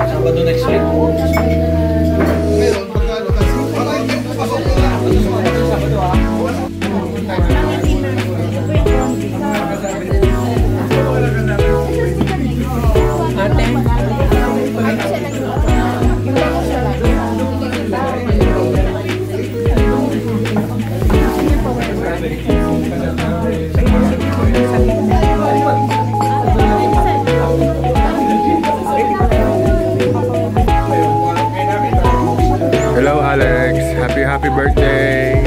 Sabado next week. Hello Alex, happy birthday.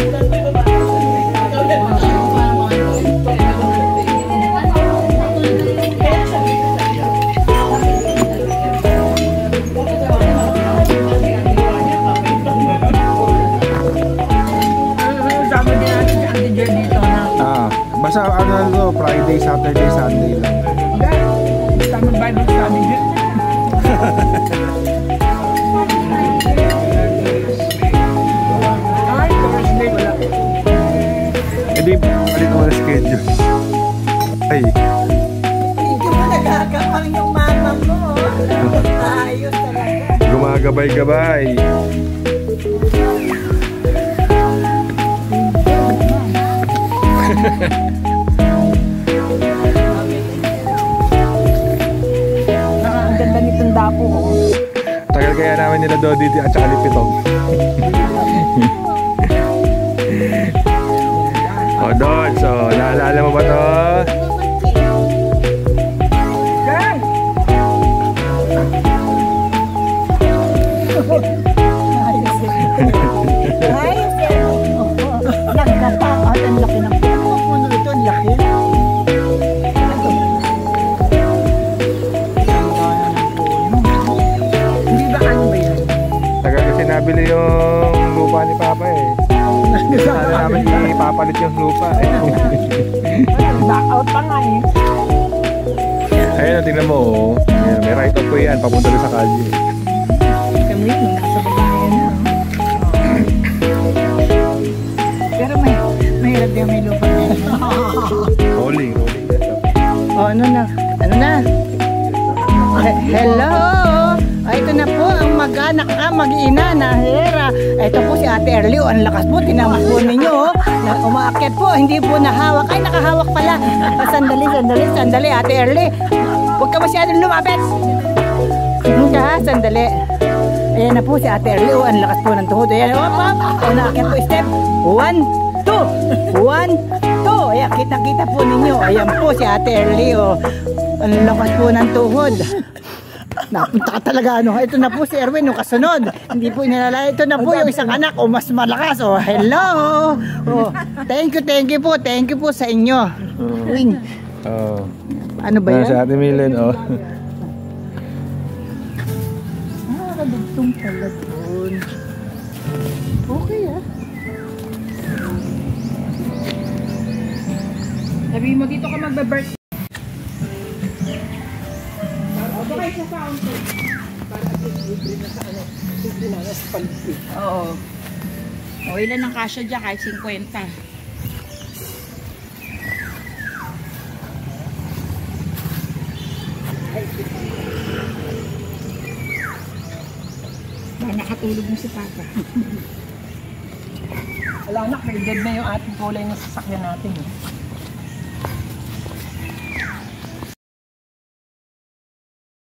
Basta ano to, Friday, Saturday, Sunday lang. Tama Bible study din. Ay, Thursday wala. Hindi, palit mo na schedule. Ay. Hindi mo nagagawang yung mama mo. Ayos talaga. Gumagabay-gabay. Ang ganda nitong dapo ko. Tagal kaya namin nila Dodi at saka ni Pitong. O Dod, so naalala mo ba to? Gang! Ayos yan. Nagkataon. Ang laki ng puno ito. Ang laki. Hindi ba ano ba yan? Tagal kasi nabili yung lupa ni Papa eh. Sana namin ipapalit yung lupa eh. Back out pa nga eh. Ayun, tingnan mo oh. Ayan, may right of way yan, papunta doon sa kalye. Kami yun, nasa babae na. Pero mahirap din may lupa na yun. Rolling. Oh, ano na? Ano na? Hello! Ay, ito na po ang mag-anak mag-ina na Hera. Ito po si Ate Erly. Ang lakas po, tinamas po ninyo. Na umaakyat po, hindi po nahawak. Ay, nakahawak pala. Sandali, Ate Erly. Huwag ka masyadong lumapit. Sandali. Ayan na po si Ate Erly. Ang lakas po ng tuhod. Ayan, naakyat po step. 1, 2. 1, 2. Ayan, kita-kita po ninyo. Ayan po si Ate Erly. Ang lakas po ng tuhod. Napunta ka talaga ano. Ito na po si Erwin yung kasunod. Hindi po inalala. Ito na po yung isang anak o mas malakas. Oh, hello. Oh, thank you po. Thank you po sa inyo. Wing. Oh. Ano ba yan? Sa Ate Milen oh. Kadugtong pala doon. Okay ah. Sabi mo dito ka magbe-birthday. Sa fountain. Para at least libre na sa ano, libre na sa paligid. Oo. O ilan ang kasya dyan kahit 50. Nakatulog mo si Papa. Wala na, dead na yung ating kulay ng sasakyan natin.